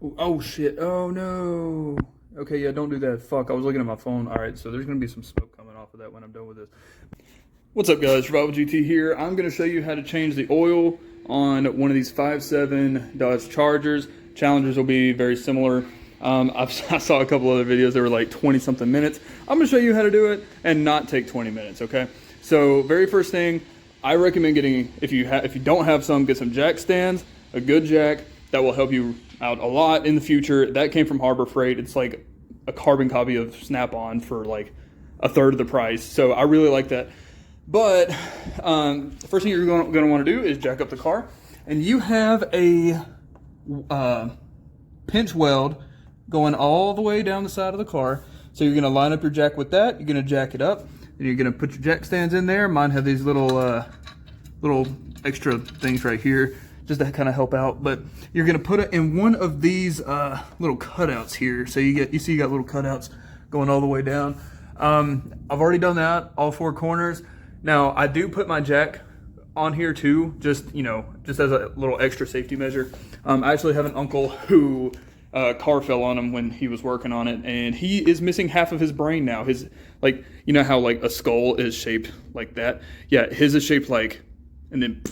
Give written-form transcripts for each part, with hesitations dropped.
Oh shit. Oh no. Okay, yeah, don't do that. Fuck, I was looking at my phone. Alright, so there's gonna be some smoke coming off of that when I'm done with this. What's up, guys? Survival GT here. I'm gonna show you how to change the oil on one of these 5.7 Dodge Chargers. Challengers will be very similar. I saw a couple other videos that were like 20 something minutes. I'm gonna show you how to do it and not take 20 minutes, okay? So very first thing, I recommend getting, if you don't have some, get some jack stands, a good jack. That will help you out a lot in the future. That came from Harbor Freight. It's like a carbon copy of Snap-on for like a third of the price. So I really like that. But the first thing you're going to want to do is jack up the car. And you have a pinch weld going all the way down the side of the car. So you're going to line up your jack with that. You're going to jack it up. And you're going to put your jack stands in there. Mine have these little extra things right here, just to kind of help out. But you're gonna put it in one of these little cutouts here. So you see you got little cutouts going all the way down. I've already done that, all four corners. Now I do put my jack on here too, just as a little extra safety measure. I actually have an uncle who car fell on him when he was working on it, and he is missing half of his brain now. His, like, you know how like a skull is shaped like that? Yeah, his is shaped like, and then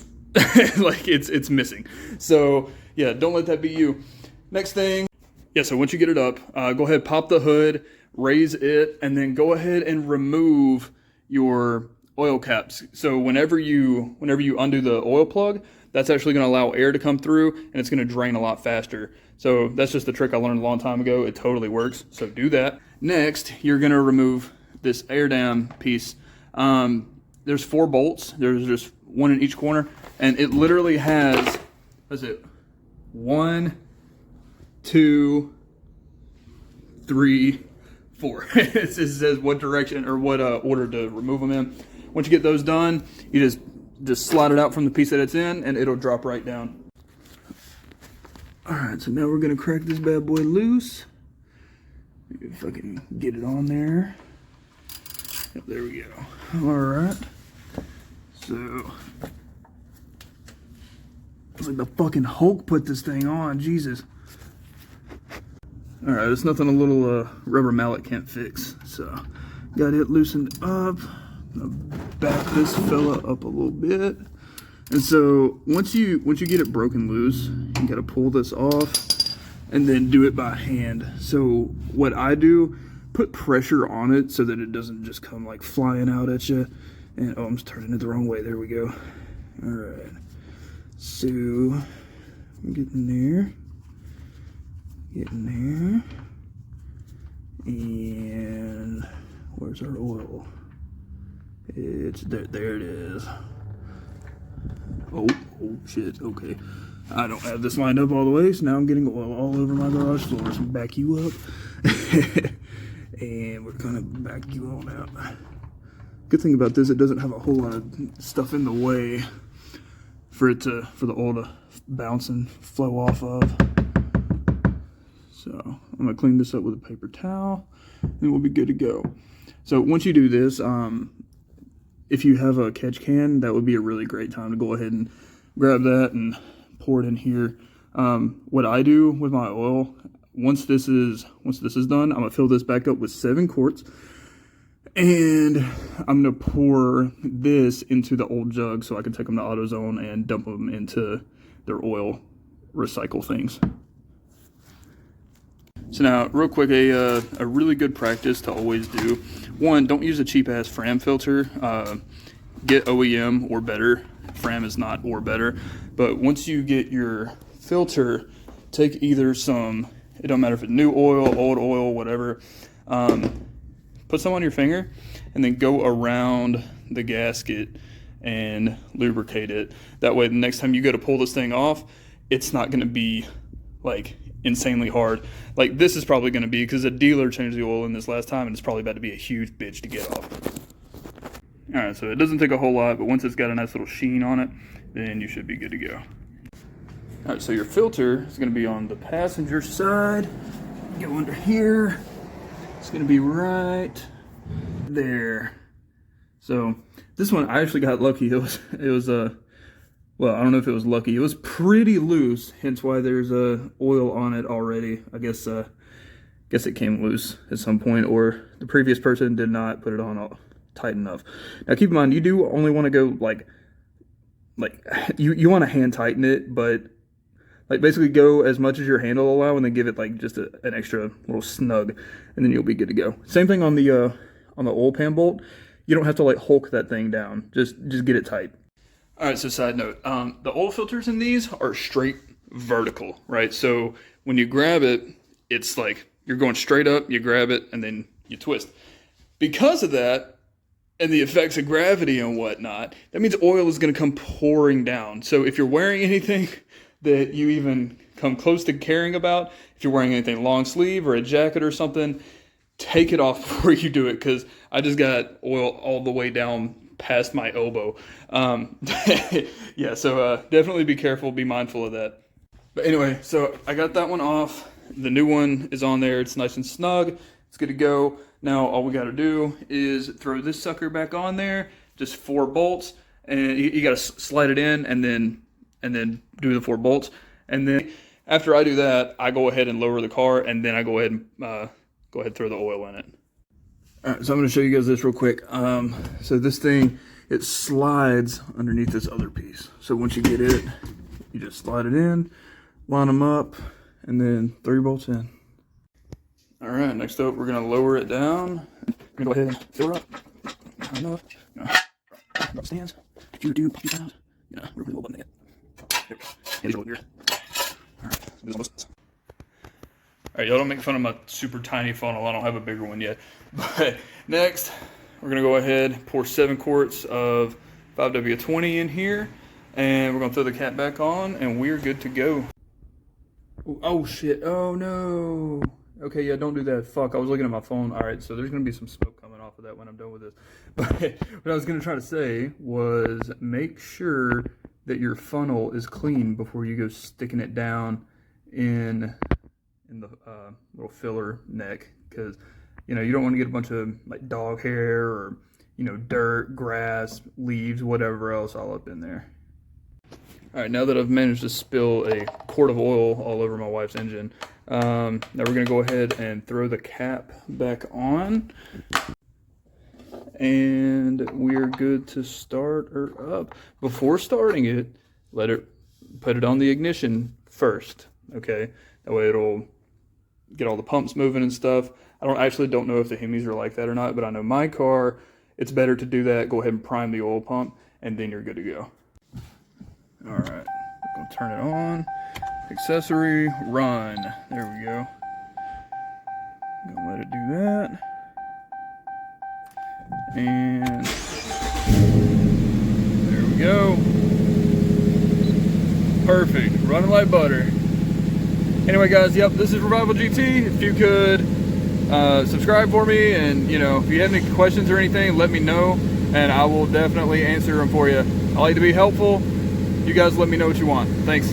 like it's missing. So yeah, don't let that be you. Next thing, yeah, so once you get it up, go ahead, pop the hood, raise it, and then go ahead and remove your oil caps. So whenever you undo the oil plug, that's actually going to allow air to come through, and it's going to drain a lot faster. So that's just a trick I learned a long time ago. It totally works. So do that. Next, you're going to remove this air dam piece. There's 4 bolts. There's just one in each corner, and it literally has, what is it? 1, 2, 3, 4. It says what direction or what order to remove them in. Once you get those done, you just slide it out from the piece that it's in, and it'll drop right down. All right, so now we're gonna crack this bad boy loose. Maybe if I can get it on there. Yep, there we go. All right. So, it's like the fucking Hulk put this thing on, Jesus. All right, it's nothing a little rubber mallet can't fix. So, got it loosened up. I'm gonna back this fella up a little bit. And so, once you get it broken loose, you gotta pull this off and then do it by hand. So, what I do, put pressure on it so that it doesn't just come like flying out at you. And oh, I'm just turning it the wrong way. There we go. All right. So I'm getting there. And where's our oil? It's there. There it is. Oh shit. Okay. I don't have this lined up all the way, so now I'm getting oil all over my garage floor. So back you up. And we're gonna back you on out. Good thing about this, it doesn't have a whole lot of stuff in the way for the oil to bounce and flow off of. So I'm gonna clean this up with a paper towel, and we'll be good to go. So once you do this, if you have a catch can, that would be a really great time to go ahead and grab that and pour it in here. What I do with my oil, once this is done, I'm gonna fill this back up with 7 quarts. And I'm going to pour this into the old jug so I can take them to AutoZone and dump them into their oil recycle things. So now, real quick, a really good practice to always do. 1, don't use a cheap-ass Fram filter. Get OEM or better. Fram is not or better. But once you get your filter, take either some, it don't matter if it's new oil, old oil, whatever, put some on your finger, and then go around the gasket and lubricate it. That way, the next time you go to pull this thing off, it's not going to be like insanely hard. Like this is probably going to be, because a dealer changed the oil in this last time, and it's probably about to be a huge bitch to get off. All right, so it doesn't take a whole lot, but once it's got a nice little sheen on it, then you should be good to go. All right, so your filter is going to be on the passenger side. Go under here. It's going to be right there. So this one, I actually got lucky. It was Well, I don't know if it was lucky. It was pretty loose, hence why there's oil on it already. I guess it came loose at some point, or the previous person did not put it on all tight enough. Now keep in mind, you do only want to go like you want to hand tighten it, but like basically go as much as your hand will allow, and then give it like just an extra little snug, and then you'll be good to go. Same thing on the oil pan bolt. You don't have to like hulk that thing down. Just get it tight. All right, so side note, the oil filters in these are straight vertical, right? So when you grab it, it's like you're going straight up, you grab it, and then you twist. Because of that, and the effects of gravity and whatnot, that means oil is going to come pouring down. So if you're wearing anything that you even come close to caring about, if you're wearing anything long sleeve or a jacket or something, take it off before you do it, because I just got oil all the way down past my elbow. Yeah, so definitely be careful, be mindful of that. But anyway, so I got that one off. The new one is on there. It's nice and snug. It's good to go. Now all we got to do is throw this sucker back on there. Just 4 bolts, and you got to slide it in, and then do the 4 bolts. And then after I do that, I go ahead and lower the car, and then I go ahead and throw the oil in it. All right, so I'm going to show you guys this real quick. So this thing, it slides underneath this other piece. So once you get it, you just slide it in, line them up, and then 3 bolts in. All right, next up, we're going to lower it down. We're going to go ahead and fill her up. Not enough. Drop stands. Do pounds. Yeah, we're going to go button it. There we go. Yeah, these are here. All right, this almost. All right, y'all don't make fun of my super tiny funnel. I don't have a bigger one yet. But next, we're going to go ahead, pour 7 quarts of 5W20 in here, and we're going to throw the cap back on, and we're good to go. Oh, shit. Oh, no. Okay, yeah, don't do that. Fuck, I was looking at my phone. All right, so there's going to be some smoke coming off of that when I'm done with this. But what I was going to try to say was make sure that your funnel is clean before you go sticking it down in the little filler neck, because you don't want to get a bunch of like dog hair or dirt, grass, leaves, whatever else all up in there. All right, now that I've managed to spill a quart of oil all over my wife's engine, now we're going to go ahead and throw the cap back on, and we're good to start her up. Before starting it, put it on the ignition first, okay? That way it'll get all the pumps moving and stuff. I don't know if the Hemis are like that or not, but I know my car, it's better to do that. Go ahead and prime the oil pump, and then you're good to go. All right, we're gonna turn it on. Accessory, run. There we go. Gonna let it do that. And there we go. Perfect, running like butter. Anyway, guys, yep, this is Revival GT. If you could subscribe for me, and if you have any questions or anything, let me know, and I will definitely answer them for you. I like to be helpful. You guys let me know what you want. Thanks.